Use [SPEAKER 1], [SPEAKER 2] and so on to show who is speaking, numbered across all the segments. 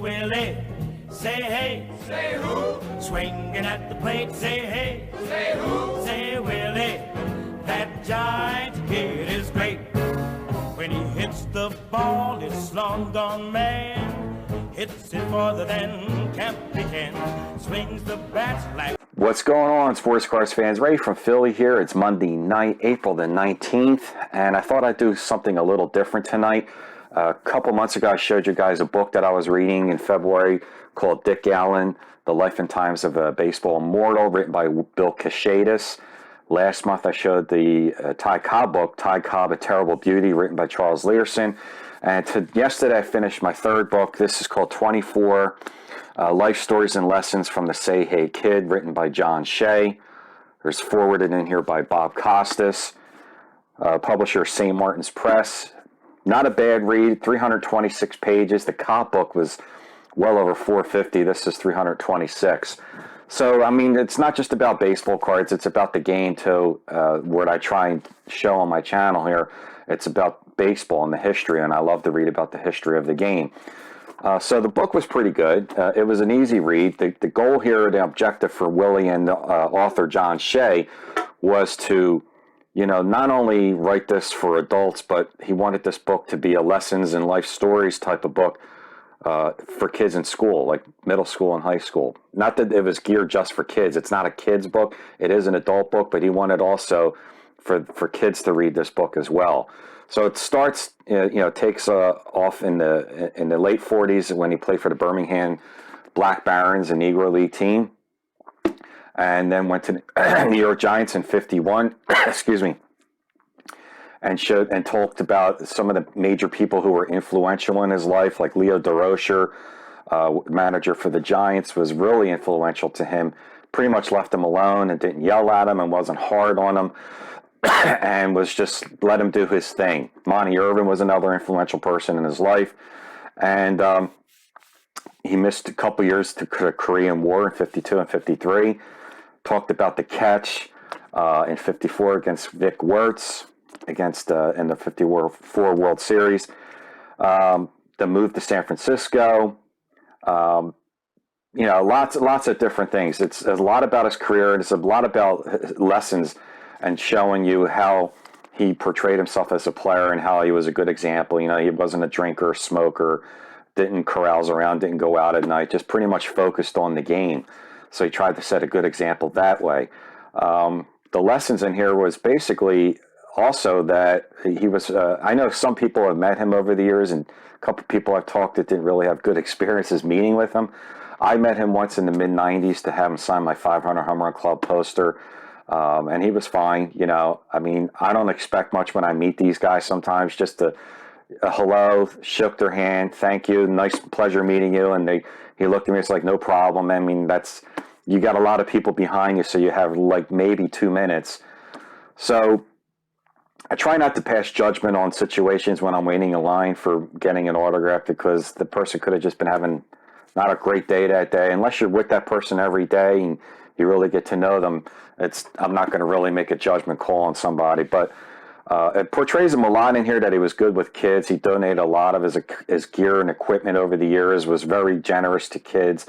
[SPEAKER 1] Willie, say hey.
[SPEAKER 2] Say who?
[SPEAKER 1] Swinging at the plate, say hey.
[SPEAKER 2] Say who?
[SPEAKER 1] Say Willie, that Giants kid is great. When he hits the ball, it's long gone man. Hits it farther than can't begin. Swings the bats like...
[SPEAKER 3] What's going on, Sports Cars fans? Ray from Philly here. It's Monday night, April the 19th, and I thought I'd do something a little different tonight. A couple months ago, I showed you guys a book that I was reading in February called Dick Allen, The Life and Times of a Baseball Immortal, written by Bill Kashadis. Last month, I showed the Ty Cobb book, Ty Cobb, A Terrible Beauty, written by Charles Learson. And yesterday, I finished my third book. This is called 24 Life Stories and Lessons from the Say Hey Kid, written by John Shea. There's forwarded in here by Bob Costas, publisher St. Martin's Press. Not a bad read, 326 pages. The Cobb book was well over 450. This is 326. So, I mean, it's not just about baseball cards. It's about the game, too, what I try and show on my channel here. It's about baseball and the history, and I love to read about the history of the game. So the book was pretty good. It was an easy read. The goal here, the objective for Willie and the author John Shea was to, you know, not only write this for adults, but he wanted this book to be a lessons and life stories type of book for kids in school, like middle school and high school. Not that it was geared just for kids. It's not a kid's book. It is an adult book, but he wanted also for kids to read this book as well. So it starts, takes off in the late 40s when he played for the Birmingham Black Barons, a Negro League team, and then went to the New York Giants in '51. Excuse me. And talked about some of the major people who were influential in his life, like Leo DeRocher, manager for the Giants, was really influential to him. Pretty much left him alone and didn't yell at him and wasn't hard on him. And was just let him do his thing. Monty Irvin was another influential person in his life, and he missed a couple years to the Korean War in '52 and '53. Talked about the catch in '54 against Vic Wertz against in the '54 World Series. The move to San Francisco. Lots of different things. It's a lot about his career, and it's a lot about lessons and showing you how he portrayed himself as a player and how he was a good example. You know, he wasn't a drinker, smoker, didn't carouse around, didn't go out at night, just pretty much focused on the game. So he tried to set a good example that way. The lessons in here was basically also that he was, I know some people have met him over the years, and a couple people I've talked that didn't really have good experiences meeting with him. I met him once in the mid-'90s to have him sign my 500 Home Run Club poster. And he was fine, you know. I mean, I don't expect much when I meet these guys sometimes, just a hello, shook their hand, thank you, nice pleasure meeting you. And he looked at me, it's like, no problem. I mean, you got a lot of people behind you, so you have like maybe 2 minutes. So I try not to pass judgment on situations when I'm waiting in line for getting an autograph, because the person could have just been having not a great day that day. Unless you're with that person every day and you really get to know them, I'm not going to really make a judgment call on somebody. But it portrays him a lot in here that he was good with kids. He donated a lot of his gear and equipment over the years, was very generous to kids,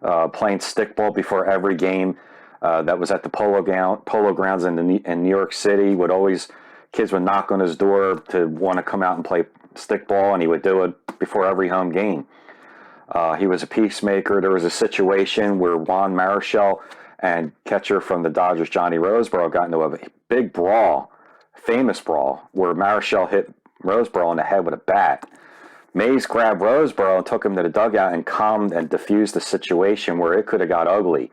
[SPEAKER 3] playing stickball before every game that was at the polo grounds in New York City. Kids would knock on his door to want to come out and play stickball, and he would do it before every home game. He was a peacemaker. There was a situation where Juan Marichal and catcher from the Dodgers, Johnny Roseboro, got into a big brawl, famous brawl, where Marichal hit Roseboro in the head with a bat. Mays grabbed Roseboro and took him to the dugout and calmed and diffused the situation where it could have got ugly.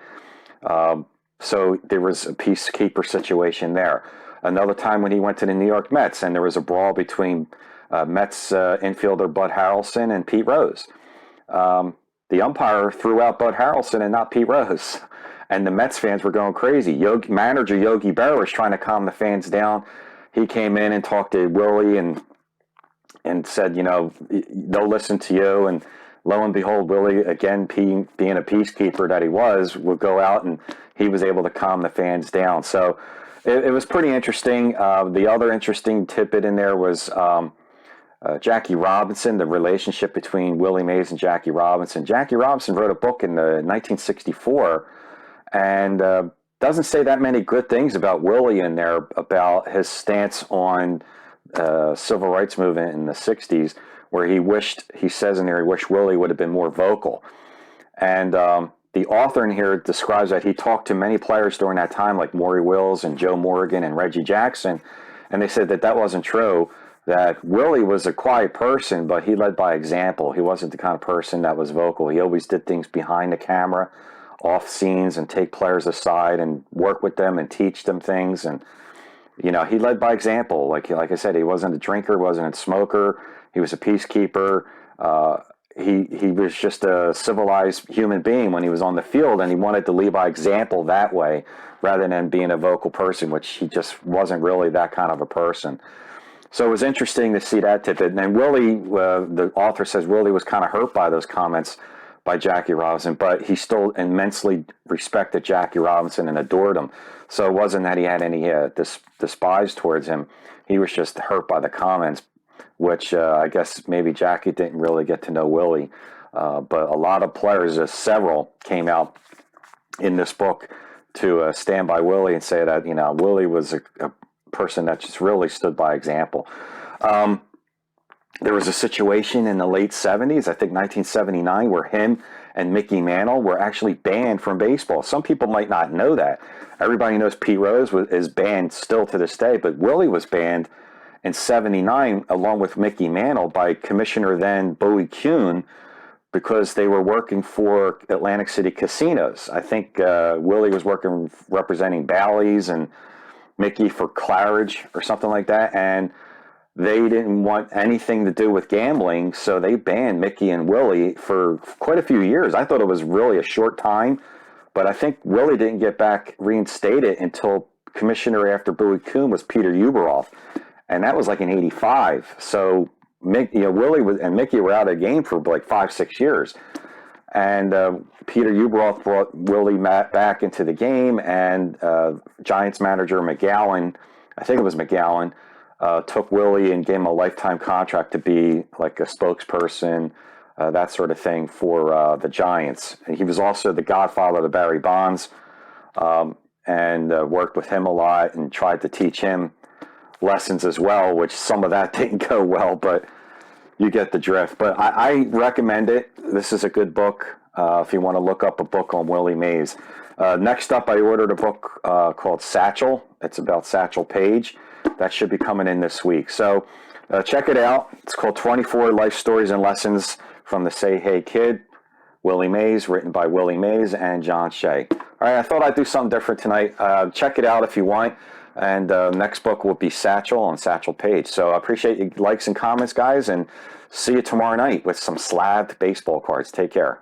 [SPEAKER 3] So there was a peacekeeper situation there. Another time when he went to the New York Mets, and there was a brawl between Mets infielder Bud Harrelson and Pete Rose. The umpire threw out Bud Harrelson and not Pete Rose, and the Mets fans were going crazy. Manager Yogi Berra was trying to calm the fans down. He came in and talked to Willie and said, you know, they'll listen to you. And lo and behold, Willie, again, being a peacekeeper that he was, would go out, and he was able to calm the fans down. So it was pretty interesting. The other interesting tidbit in there was Jackie Robinson, the relationship between Willie Mays and Jackie Robinson. Jackie Robinson wrote a book in 1964 and doesn't say that many good things about Willie in there, about his stance on civil rights movement in the 60s, where he says in there, he wished Willie would have been more vocal. And the author in here describes that he talked to many players during that time, like Maury Wills and Joe Morgan and Reggie Jackson, and they said that that wasn't true, that Willie was a quiet person, but he led by example. He wasn't the kind of person that was vocal. He always did things behind the camera, off scenes, and take players aside and work with them and teach them things. And, you know, he led by example. Like I said, he wasn't a drinker, wasn't a smoker. He was a peacekeeper. He was just a civilized human being when he was on the field, and he wanted to lead by example that way rather than being a vocal person, which he just wasn't really that kind of a person. So it was interesting to see that tidbit. And Willie, the author says Willie was kind of hurt by those comments by Jackie Robinson, but he still immensely respected Jackie Robinson and adored him. So it wasn't that he had any despise towards him. He was just hurt by the comments, which I guess maybe Jackie didn't really get to know Willie. But a lot of players, several, came out in this book to stand by Willie and say that, you know, Willie was a person that just really stood by example. There was a situation in the late 70s, I think 1979, where him and Mickey Mantle were actually banned from baseball. Some people might not know that. Everybody knows Pete Rose is banned still to this day, but Willie was banned in 79 along with Mickey Mantle by Commissioner then Bowie Kuhn, because they were working for Atlantic City casinos. I think Willie was representing Bally's and Mickey for Claridge or something like that, and they didn't want anything to do with gambling, so they banned Mickey and Willie for quite a few years. I thought it was really a short time, but I think Willie didn't get back reinstated until commissioner after Bowie Kuhn was Peter Ueberroth, and that was like in '85. So Willie and Mickey were out of the game for like 5-6 years. And Peter Ueberroth brought Willie back into the game, and Giants manager McGowan, I think it was McGowan, took Willie and gave him a lifetime contract to be like a spokesperson, that sort of thing for the Giants. And he was also the godfather of Barry Bonds, and worked with him a lot and tried to teach him lessons as well, which some of that didn't go well, but you get the drift. But I recommend it. This is a good book if you want to look up a book on Willie Mays. Next up, I ordered a book called Satchel. It's about Satchel Paige. That should be coming in this week. So check it out. It's called 24 Life Stories and Lessons from the Say Hey Kid. Willie Mays, written by Willie Mays and John Shea. All right, I thought I'd do something different tonight. Check it out if you want. And next book will be Satchel on Satchel Paige. So I appreciate your likes and comments, guys, and see you tomorrow night with some slabbed baseball cards. Take care.